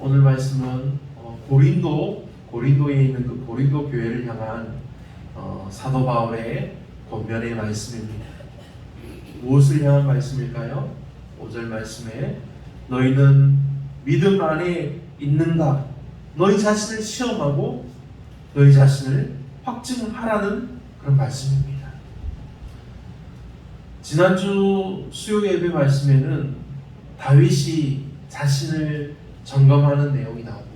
오늘 말씀은 고린도에 있는 그 고린도 교회를 향한 사도 바울의 권면의 말씀입니다. 무엇을 향한 말씀일까요? 5절 말씀에 너희는 믿음 안에 있는가? 너희 자신을 시험하고 너희 자신을 확증하라는 그런 말씀입니다. 지난주 수요 예배 말씀에는 다윗이 자신을 점검하는 내용이 나옵니다.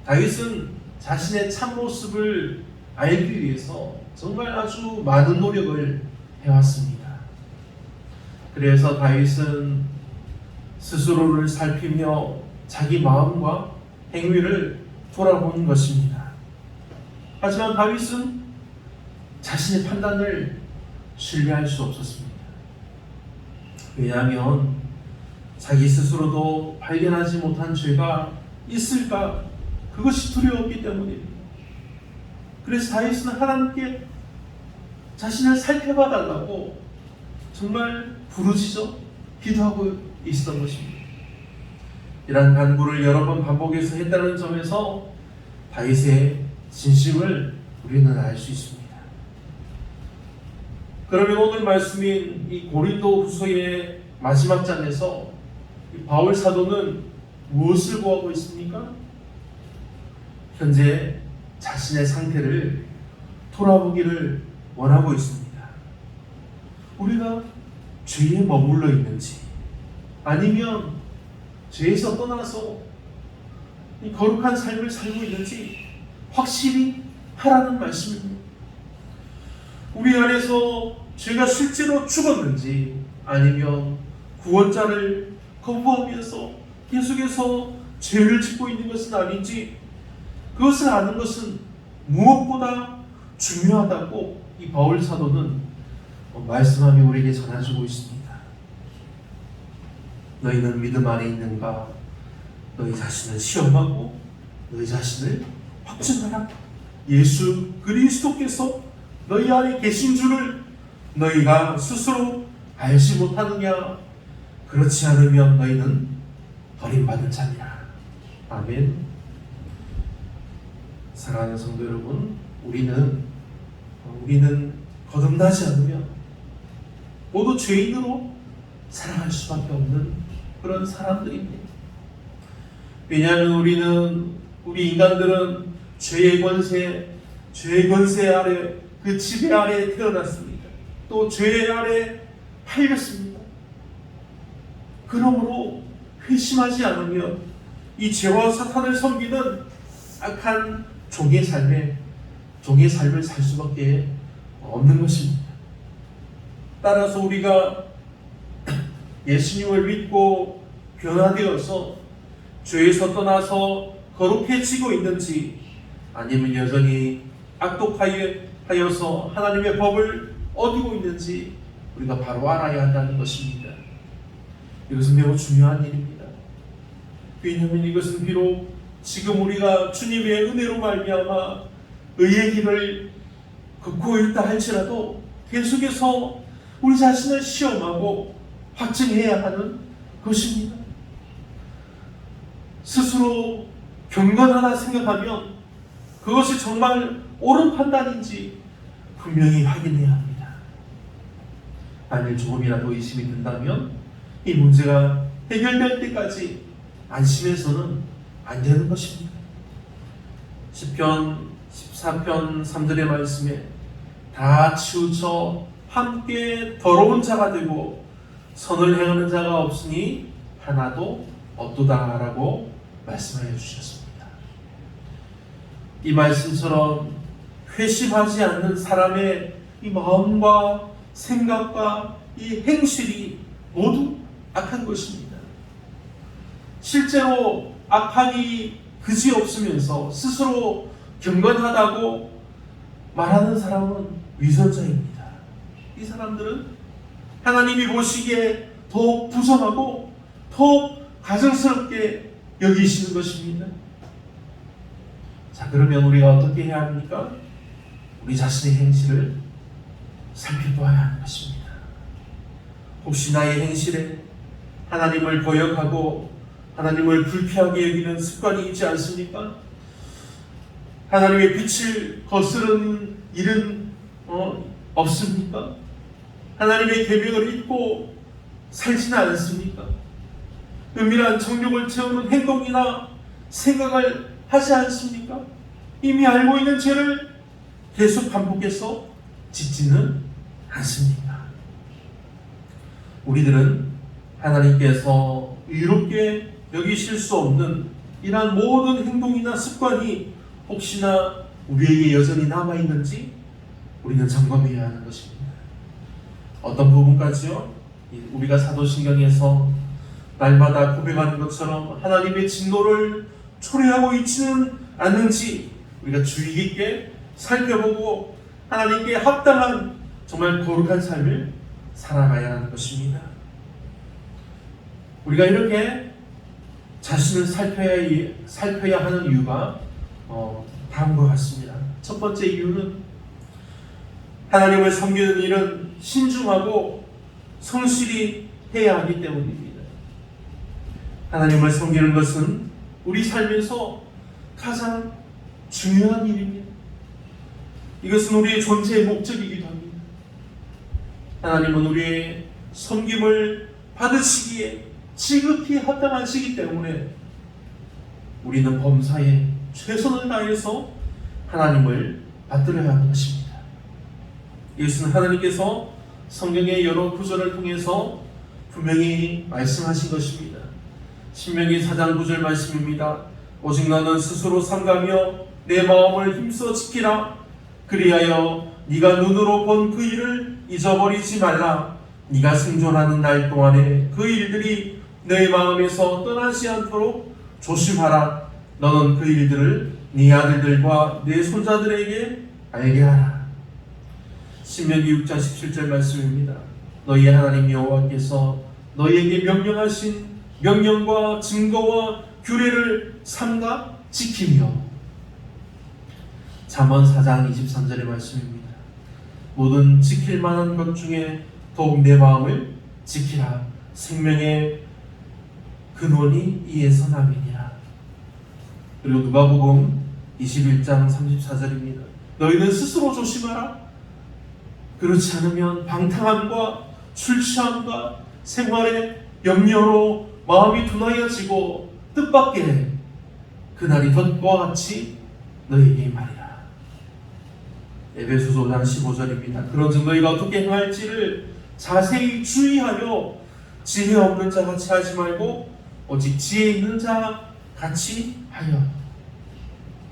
다윗은 자신의 참모습을 알기 위해서 정말 아주 많은 노력을 해왔습니다. 그래서 다윗은 스스로를 살피며 자기 마음과 행위를 돌아보는 것입니다. 하지만 다윗은 자신의 판단을 신뢰할 수 없었습니다. 왜냐하면 자기 스스로도 발견하지 못한 죄가 있을까 그것이 두려웠기 때문입니다. 그래서 다윗은 하나님께 자신을 살펴봐 달라고 정말 부르짖어 기도하고 있었던 것입니다. 이러한 간구를 여러 번 반복해서 했다는 점에서 다윗의 진심을 우리는 알 수 있습니다. 그러면 오늘 말씀인 이 고린도 후서의 마지막 장에서 바울 사도는 무엇을 구하고 있습니까? 현재 자신의 상태를 돌아보기를 원하고 있습니다. 우리가 죄에 머물러 있는지 아니면 죄에서 떠나서 이 거룩한 삶을 살고 있는지 확실히 하라는 말씀입니다. 우리 안에서 죄가 실제로 죽었는지 아니면 구원자를 거부하면서 계속해서 죄를 짓고 있는 것은 아닌지 그것을 아는 것은 무엇보다 중요하다고 이 바울 사도는 말씀하며 우리에게 전해주고 있습니다. 너희는 믿음 안에 있는가? 너희 자신을 시험하고 너희 자신을 확증하라. 예수 그리스도께서 너희 안에 계신 줄을 너희가 스스로 알지 못하느냐? 그렇지 않으면 너희는 버림받은 자니라. 아멘. 사랑하는 성도 여러분, 우리는 거듭나지 않으면 모두 죄인으로 살아갈 수밖에 없는 그런 사람들입니다. 왜냐하면 우리 인간들은 죄의 권세 아래, 그 지배 아래 태어났습니다. 또 죄 아래 팔렸습니다. 그러므로 회심하지 않으면 이 죄와 사탄을 섬기는 악한 종의 삶을 살 수밖에 없는 것입니다. 따라서 우리가 예수님을 믿고 변화되어서 죄에서 떠나서 거룩해지고 있는지 아니면 여전히 악독하여서 하나님의 법을 어기고 있는지 우리가 바로 알아야 한다는 것입니다. 이것은 매우 중요한 일입니다. 왜냐하면 이것은 비록 지금 우리가 주님의 은혜로 말미암아 의의 길을 걷고 있다 할지라도 계속해서 우리 자신을 시험하고 확증해야 하는 것입니다. 스스로 경건하다 생각하면 그것이 정말 옳은 판단인지 분명히 확인해야 합니다. 만일 조금이라도 의심이 든다면 이 문제가 해결될 때까지 안심해서는 안 되는 것입니다. 시편 14편 3절의 말씀에 다 치우쳐 함께 더러운 자가 되고 선을 행하는 자가 없으니 하나도 없도다 라고 말씀하여 주셨습니다. 이 말씀처럼 회심하지 않는 사람의 이 마음과 생각과 이 행실이 모두 악한 것입니다. 실제로 악함이 그지없으면서 스스로 경건하다고 말하는 사람은 위선자입니다. 이 사람들은 하나님이 보시기에 더 부정하고 더 가증스럽게 여기시는 것입니다. 자, 그러면 우리가 어떻게 해야 합니까? 우리 자신의 행실을 살펴봐야 하는 것입니다. 혹시 나의 행실에 하나님을 거역하고 하나님을 불쾌하게 여기는 습관이 있지 않습니까? 하나님의 빛을 거스르는 일은 없습니까? 하나님의 계명을 잊고 살지는 않습니까? 은밀한 정욕을 채우는 행동이나 생각을 하지 않습니까? 이미 알고 있는 죄를 계속 반복해서 짓지는 않습니까? 우리들은 하나님께서 의롭게 여기실 수 없는 이러한 모든 행동이나 습관이 혹시나 우리에게 여전히 남아있는지 우리는 점검해야 하는 것입니다. 어떤 부분까지요? 우리가 사도신경에서 날마다 고백하는 것처럼 하나님의 진노를 초래하고 있지는 않는지 우리가 주의 깊게 살펴보고 하나님께 합당한 정말 거룩한 삶을 살아가야 하는 것입니다. 우리가 이렇게 자신을 살펴야 하는 이유가 다음과 같습니다. 첫 번째 이유는 하나님을 섬기는 일은 신중하고 성실히 해야 하기 때문입니다. 하나님을 섬기는 것은 우리 삶에서 가장 중요한 일입니다. 이것은 우리의 존재의 목적이기도 합니다. 하나님은 우리의 섬김을 받으시기에 지극히 합당하시기 때문에 우리는 범사에 최선을 다해서 하나님을 받들어야 하는 것입니다. 이것은 하나님께서 성경의 여러 구절을 통해서 분명히 말씀하신 것입니다. 신명기 4장 9절 말씀입니다. 오직 너는 스스로 삼가며 내 마음을 힘써 지키라. 그리하여 네가 눈으로 본 그 일을 잊어버리지 말라. 네가 생존하는 날 동안에 그 일들이 내 마음에서 떠나지 않도록 조심하라. 너는 그 일들을 네 아들들과 네 손자들에게 알게 하라. 신명기 6장 17절 말씀입니다. 너희의 하나님 여호와께서 너희에게 명령하신 명령과 증거와 규례를 삼가 지키며. 잠언 4장 23절의 말씀입니다. 모든 지킬 만한 것 중에 더욱 내 마음을 지키라. 생명의 근원이 이에서 남이니라. 그리고 누가복음 21장 34절입니다. 너희는 스스로 조심하라. 그렇지 않으면 방탕함과 술 취함과 생활의 염려로 마음이 둔하여지고 뜻밖의 그날이 덫과 같이 너희에게 말이라. 에베소서 5장 15절입니다. 그런즉 너희가 어떻게 행할지를 자세히 주의하여 지혜 없는 자 같이 하지 말고 오직 지혜 있는 자 같이 하여.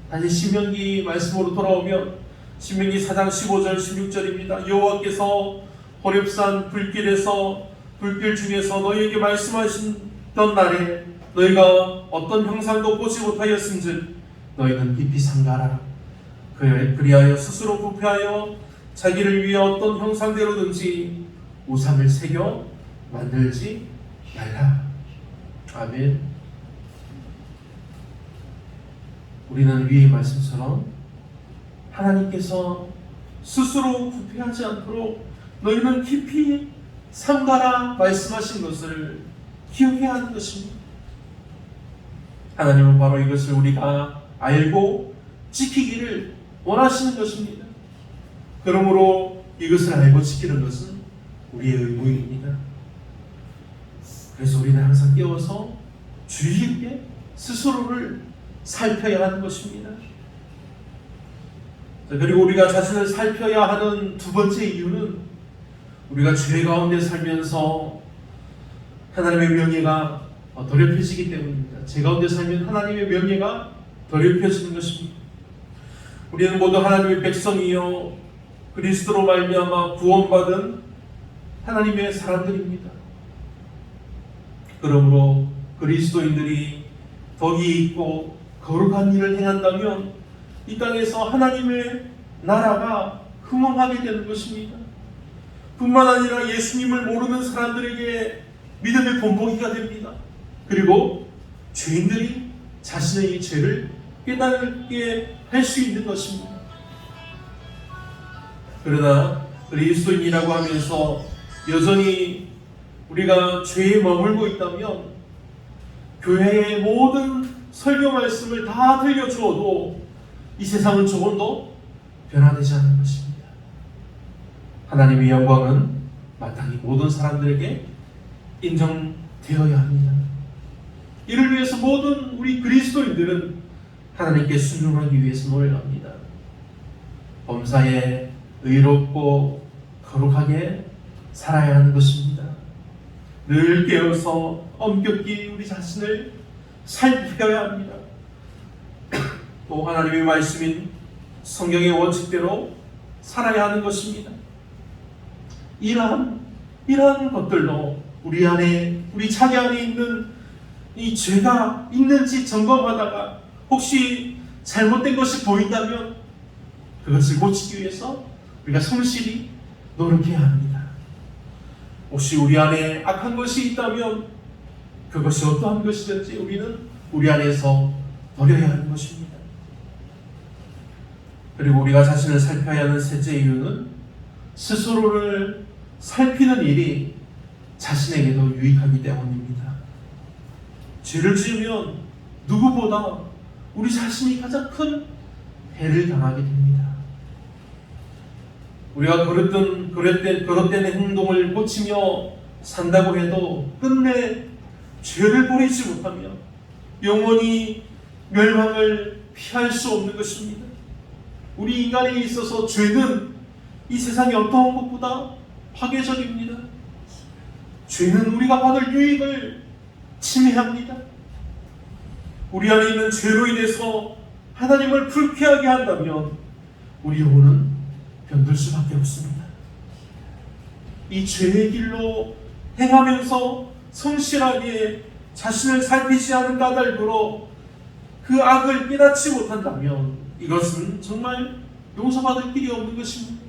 다시 신명기 말씀으로 돌아오면 신명기 4장 15절 16절입니다. 여호와께서 호렙산 불길 중에서 너희에게 말씀하셨던 날에 너희가 어떤 형상도 보지 못하였은즉 너희는 깊이 삼가라. 그리하여 스스로 부패하여 자기를 위해 어떤 형상대로든지 우상을 새겨 만들지 말라. 아멘. 우리는 위의 말씀처럼 하나님께서 스스로 부패하지 않도록 너희는 깊이 삼가라 말씀하신 것을 기억해야 하는 것입니다. 하나님은 바로 이것을 우리가 알고 지키기를 원하시는 것입니다. 그러므로 이것을 알고 지키는 것은 우리의 의무입니다. 그래서 우리는 항상 깨워서 주의 깊게 스스로를 살펴야 하는 것입니다. 그리고 우리가 자신을 살펴야 하는 두 번째 이유는 우리가 죄 가운데 살면서 하나님의 명예가 더럽혀지기 때문입니다. 죄 가운데 살면 하나님의 명예가 더럽혀지는 것입니다. 우리는 모두 하나님의 백성이요 그리스도로 말미암아 구원받은 하나님의 사람들입니다. 그러므로 그리스도인들이 덕이 있고 거룩한 일을 행한다면 이 땅에서 하나님의 나라가 흥왕하게 되는 것입니다. 뿐만 아니라 예수님을 모르는 사람들에게 믿음의 본보기가 됩니다. 그리고 죄인들이 자신의 이 죄를 깨닫게 할 수 있는 것입니다. 그러나 그리스도인이라고 하면서 여전히 우리가 죄에 머물고 있다면 교회의 모든 설교 말씀을 다 들려주어도 이 세상은 조금도 변화되지 않는 것입니다. 하나님의 영광은 마땅히 모든 사람들에게 인정되어야 합니다. 이를 위해서 모든 우리 그리스도인들은 하나님께 순종하기 위해서 노력합니다. 범사에 의롭고 거룩하게 살아야 하는 것입니다. 늘 깨어서 엄격히 우리 자신을 살펴야 합니다. 또 하나님의 말씀인 성경의 원칙대로 살아야 하는 것입니다. 이러한 것들로 우리 자기 안에 있는 이 죄가 있는지 점검하다가 혹시 잘못된 것이 보인다면 그것을 고치기 위해서 우리가 성실히 노력해야 합니다. 혹시 우리 안에 악한 것이 있다면 그것이 어떠한 것이든지 우리는 우리 안에서 버려야 하는 것입니다. 그리고 우리가 자신을 살펴야 하는 셋째 이유는 스스로를 살피는 일이 자신에게도 유익하기 때문입니다. 죄를 지으면 누구보다 우리 자신이 가장 큰 해를 당하게 됩니다. 우리가 그릇된 행동을 고치며 산다고 해도 끝내 죄를 버리지 못하며 영원히 멸망을 피할 수 없는 것입니다. 우리 인간에 있어서 죄는 이 세상의 어떠한 것보다 파괴적입니다. 죄는 우리가 받을 유익을 침해합니다. 우리 안에 있는 죄로 인해서 하나님을 불쾌하게 한다면 우리 영혼은 병들 수밖에 없습니다. 이 죄의 길로 행하면서 성실하게 자신을 살피지 않은 까닭으로 그 악을 깨닫지 못한다면 이것은 정말 용서받을 길이 없는 것입니다.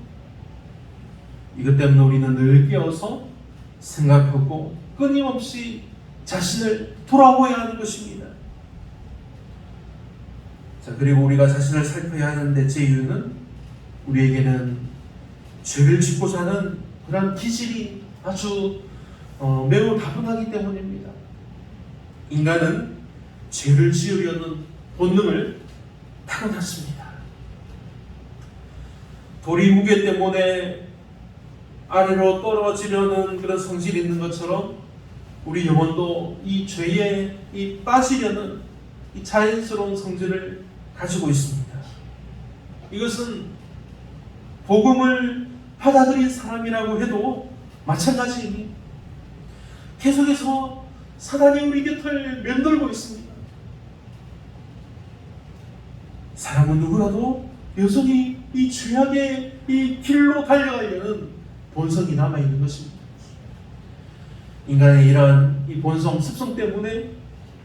이것 때문에 우리는 늘 깨어서 생각하고 끊임없이 자신을 돌아보아야 하는 것입니다. 자, 그리고 우리가 자신을 살펴야 하는 넷째 이유는 우리에게는 죄를 짓고 사는 그런 기질이 아주 매우 다분하기 때문입니다. 인간은 죄를 지으려는 본능을 타고났습니다. 돌이 무게 때문에 아래로 떨어지려는 그런 성질이 있는 것처럼 우리 영혼도 이 죄에 빠지려는 이 자연스러운 성질을 가지고 있습니다. 이것은 복음을 받아들인 사람이라고 해도 마찬가지입니다. 계속해서 사단이 우리 곁을 맴돌고 있습니다. 사람은 누구라도 여전히 이 죄악의 이 길로 달려가려는 본성이 남아있는 것입니다. 인간의 이러한 이 본성, 습성 때문에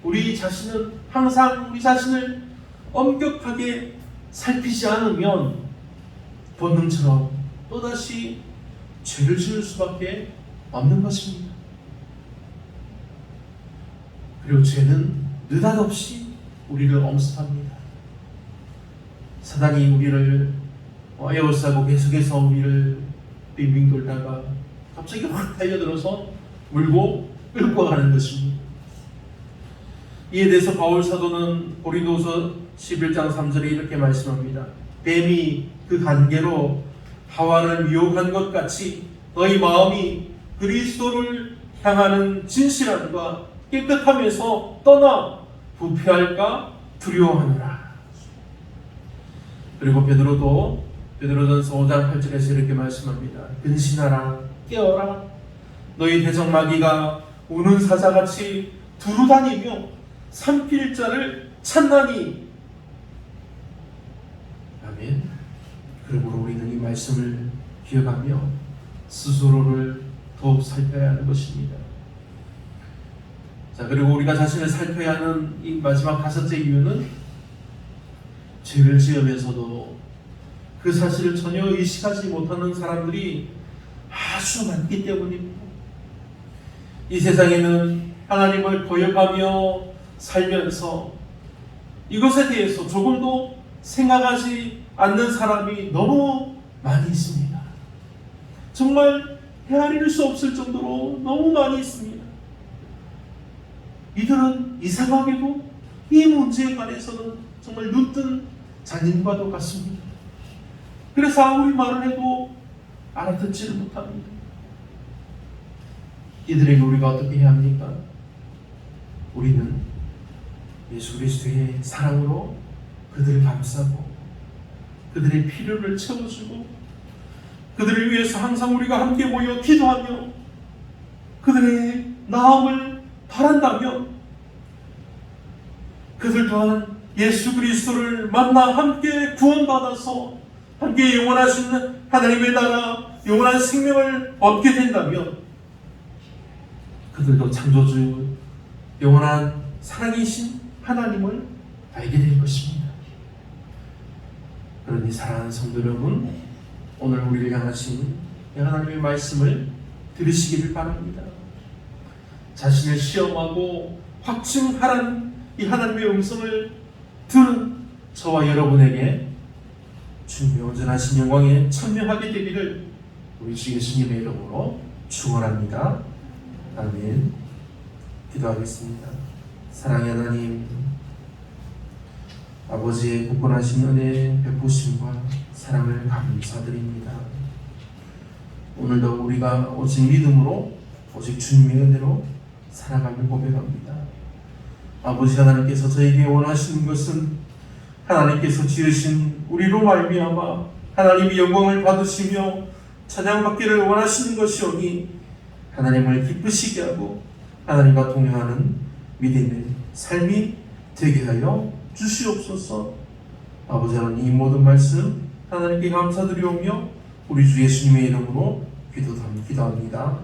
우리 자신은 항상 우리 자신을 엄격하게 살피지 않으면 본능처럼 또다시 죄를 지을 수밖에 없는 것입니다. 그리고 죄는 느닷없이 우리를 엄습합니다. 사단이 우리를 에워싸고 계속해서 우리를 빙빙 돌다가 갑자기 확 달려들어서 물고 끌고 가는 것입니다. 이에 대해서 바울 사도는 고린도서 11장 3절에 이렇게 말씀합니다. 뱀이 그 관계로 하와를 유혹한 것 같이 너희 마음이 그리스도를 향하는 진실함과 깨끗함에서 떠나 부패할까 두려워하노라. 그리고 베드로전서 5장 8절에서 이렇게 말씀합니다. 근신하라, 깨어라. 너희 대적마귀가 우는 사자같이 두루다니며 삼킬 자를 찾나니. 아멘. 그러므로 우리는 이 말씀을 기억하며 스스로를 더욱 살펴야 하는 것입니다. 자, 그리고 우리가 자신을 살펴야 하는 이 마지막 다섯째 이유는 죄를 지으면서도 그 사실을 전혀 의식하지 못하는 사람들이 아주 많기 때문입니다. 이 세상에는 하나님을 거역하며 살면서 이것에 대해서 조금도 생각하지 않는 사람이 너무 많이 있습니다. 정말 헤아릴 수 없을 정도로 너무 많이 있습니다. 이들은 이상하게도 이 문제에 관해서는 정말 눈뜬 자님과도 같습니다. 그래서 아무리 말을 해도 알아듣지를 못합니다. 이들에게 우리가 어떻게 해야 합니까? 우리는 예수 그리스도의 사랑으로 그들을 감싸고 그들의 필요를 채워주고 그들을 위해서 항상 우리가 함께 모여 기도하며 그들의 나음을 바란다면 그들 또한 예수 그리스도를 만나 함께 구원받아서 함께 영원하신 하나님의 나라 영원한 생명을 얻게 된다면 그들도 창조주 영원한 사랑이신 하나님을 알게 될 것입니다. 그러니 사랑하는 성도 여러분, 오늘 우리를 향하신 하나님의 말씀을 들으시기를 바랍니다. 자신을 시험하고 확증하라는 이 하나님의 음성을 들은 저와 여러분에게 주님의 온전하신 영광에 참여하게 되기를 우리 주 예수님의 이름으로 축원합니다. 아멘. 기도하겠습니다. 사랑의 하나님, 아버지의 굳건하신 은혜 베푸심과 사랑을 감사드립니다. 오늘도 우리가 오직 믿음으로 오직 주님의 은혜로 살아가며 고백합니다. 아버지 하나님께서 저에게 원하시는 것은 하나님께서 지으신 우리로 말미암아 하나님이 영광을 받으시며 찬양받기를 원하시는 것이오니 하나님을 기쁘시게 하고 하나님과 동행하는 믿음의 삶이 되게 하여 주시옵소서. 아버지 하나님, 이 모든 말씀 하나님께 감사드리오며 우리 주 예수님의 이름으로 기도합니다.